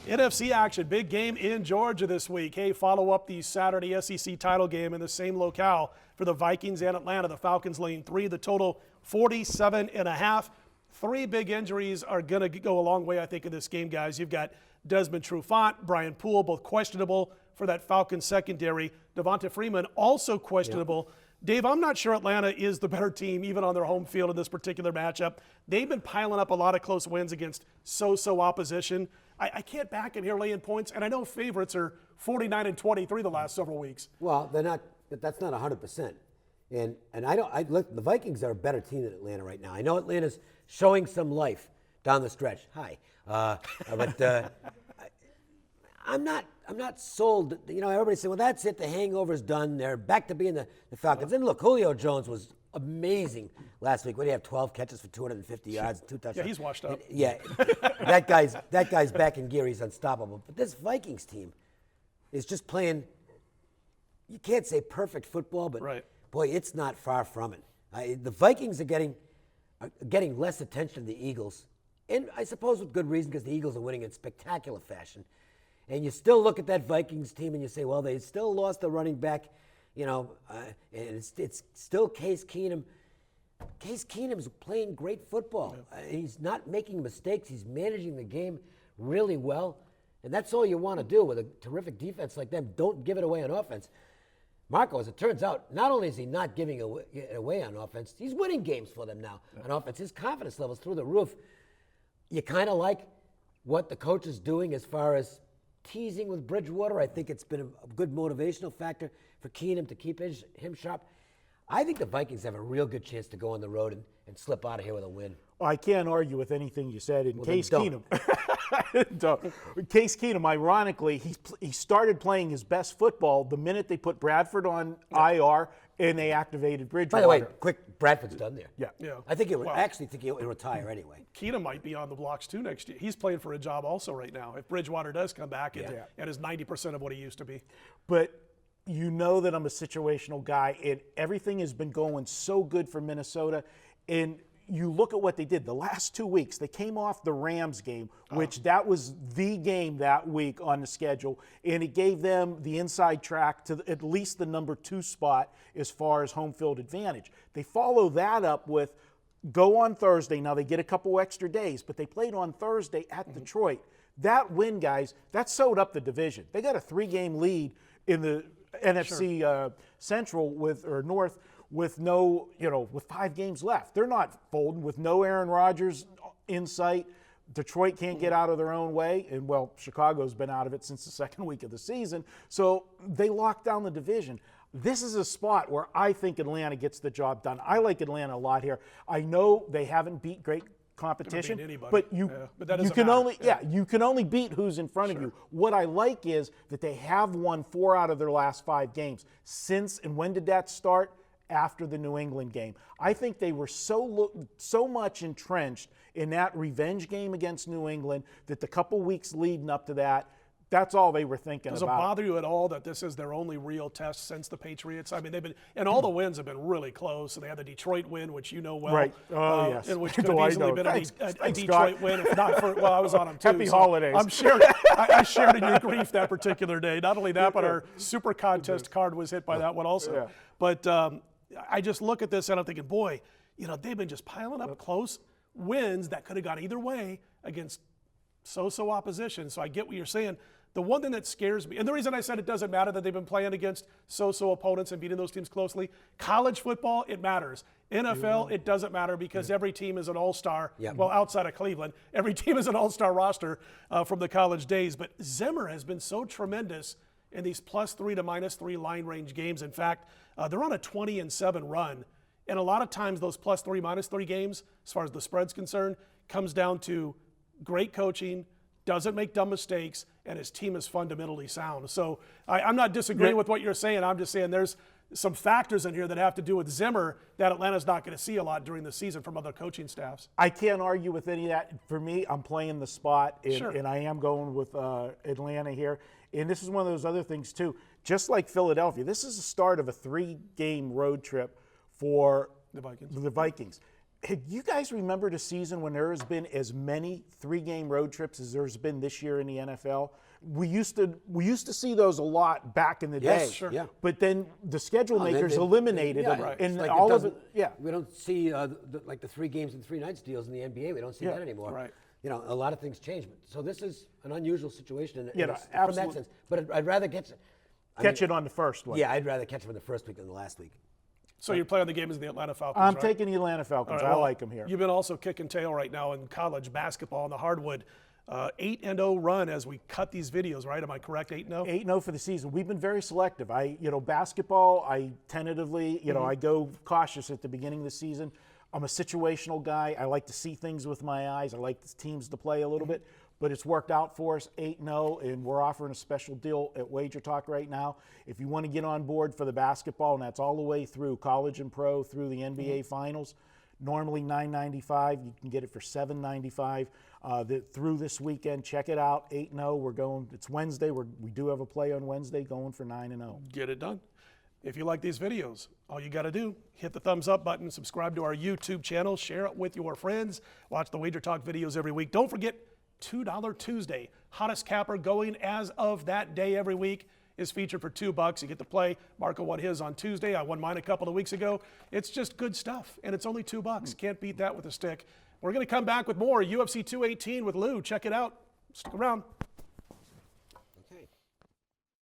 NFC action, big game in Georgia this week. Hey, follow up the Saturday SEC title game in the same locale for the Vikings and Atlanta. The Falcons laying 3, the total 47.5. 3 big injuries are going to go a long way, I think, in this game, guys. You've got Desmond Trufant, Brian Poole, both questionable for that Falcons secondary. Devonta Freeman also questionable. Yep. Dave, I'm not sure Atlanta is the better team, even on their home field in this particular matchup. They've been piling up a lot of close wins against so-so opposition. I can't back in here laying points, and I know favorites are 49-23 the last several weeks. Well, they're not. That's not 100%. And I look. The Vikings are a better team than Atlanta right now. I know Atlanta's showing some life down the stretch. Hi, but I'm not sold. You know, everybody say, well, that's it. The hangover's done. They're back to being the Falcons. And look, Julio Jones was amazing last week. What did he have? 12 catches for 250 yards, 2 touchdowns. Yeah, he's washed up. Yeah, that guy's back in gear. He's unstoppable. But this Vikings team is just playing. You can't say perfect football, but right. Boy, it's not far from it. The Vikings are getting less attention than the Eagles, and I suppose with good reason because the Eagles are winning in spectacular fashion. And you still look at that Vikings team and you say, well, they still lost the running back, and it's still Case Keenum. Case Keenum's playing great football. He's not making mistakes. He's managing the game really well. And that's all you want to do with a terrific defense like them. Don't give it away on offense. Marco, as it turns out, not only is he not giving it away on offense, he's winning games for them now on offense. His confidence level's through the roof. You kind of like what the coach is doing as far as teasing with Bridgewater. I think it's been a good motivational factor for Keenum to keep him sharp. I think the Vikings have a real good chance to go on the road and slip out of here with a win. Well, I can't argue with anything you said. In Case Keenum, Case Keenum, ironically, he started playing his best football the minute they put Bradford on IR and they activated Bridgewater. By the way, quick, Bradford's done there. Yeah. I actually think he'll retire anyway. Keenum might be on the blocks too next year. He's playing for a job also right now. If Bridgewater does come back and is 90% of what he used to be. But you know that I'm a situational guy, and everything has been going so good for Minnesota. And you look at what they did the last 2 weeks. They came off the Rams game, which that was the game that week on the schedule, and it gave them the inside track to at least the number 2 spot as far as home field advantage. They follow that up with go on Thursday. Now they get a couple extra days, but they played on Thursday at Detroit. That win, guys, that sewed up the division. They got a 3-game lead in the NFC Central North with with 5 games left. They're not folding with no Aaron Rodgers in sight. Detroit can't get out of their own way. And, well, Chicago's been out of it since the second week of the season. So they locked down the division. This is a spot where I think Atlanta gets the job done. I like Atlanta a lot here. I know they haven't beat great competition, but you can only beat who's in front of you. What I like is that they have won 4 out of their last 5 games since. And when did that start? After the New England game. I think they were so much entrenched in that revenge game against New England that the couple weeks leading up to that, that's all they were thinking about. Does it bother you at all that this is their only real test since the Patriots? I mean, they've been, and all the wins have been really close. So they had the Detroit win, which you know well. Right. Oh, yes. And which could have easily been a Detroit win if not for, well, I was on them too. Happy holidays. I'm sure I shared in your grief that particular day. Not only that, but our super contest card was hit by that one also. Yeah. But I just look at this and I'm thinking, boy, they've been just piling up close wins that could have gone either way against so-so opposition. So I get what you're saying. The one thing that scares me, and the reason I said it doesn't matter that they've been playing against so-so opponents and beating those teams closely, college football, it matters. NFL, it doesn't matter because every team is an all-star. Yep. Well, outside of Cleveland, every team is an all-star roster from the college days. But Zimmer has been so tremendous in these +3 to -3 line range games. In fact, they're on a 20-7 run. And a lot of times those +3, -3 games, as far as the spread's concerned, comes down to great coaching, doesn't make dumb mistakes, and his team is fundamentally sound. So I'm not disagreeing with what you're saying. I'm just saying there's some factors in here that have to do with Zimmer that Atlanta's not going to see a lot during the season from other coaching staffs. I can't argue with any of that. For me, I'm playing the spot, and I am going with Atlanta here. And this is one of those other things, too. Just like Philadelphia, this is the start of a 3-game road trip for the Vikings. you guys remember the season when there has been as many 3-game road trips as there's been this year in the NFL? We used to see those a lot back in the Yes, day. sure. Yeah. But then the schedule Oh, makers they- eliminated yeah, them. right. And It's like all it of it, doesn't- yeah. We don't see like the 3 games and 3 nights deals in the NBA. We don't see that anymore. Right. You know, a lot of things change. So this is an unusual situation in, Yeah, no, from that absolute- sense. But I'd rather catch Catch it on the first one. Yeah, I'd rather catch them in the first week than the last week. So you're playing the game as the Atlanta Falcons, I'm right? taking the Atlanta Falcons. All right, I well, like them here. You've been also kicking tail right now in college basketball on the hardwood. 8-0 run as we cut these videos, right? Am I correct? 8-0? 8-0 for the season. We've been very selective. Basketball, I tentatively, I go cautious at the beginning of the season. I'm a situational guy. I like to see things with my eyes. I like the teams to play a little bit. But it's worked out for us, 8-0, and we're offering a special deal at WagerTalk right now. If you want to get on board for the basketball, and that's all the way through college and pro through the NBA Finals, normally $9.95. You can get it for $7.95 through this weekend. Check it out, 8-0. We're going. It's Wednesday. We do have a play on Wednesday, going for 9-0. Get it done. If you like these videos, all you got to do, hit the thumbs up button, subscribe to our YouTube channel, share it with your friends, watch the WagerTalk videos every week. Don't forget $2 Tuesday. Hottest capper going as of that day every week is featured for $2. You get to play. Marco won his on Tuesday. I won mine a couple of weeks ago. It's just good stuff, and it's only $2. Can't beat that with a stick. We're going to come back with more UFC 218 with Lou. Check it out. Stick around.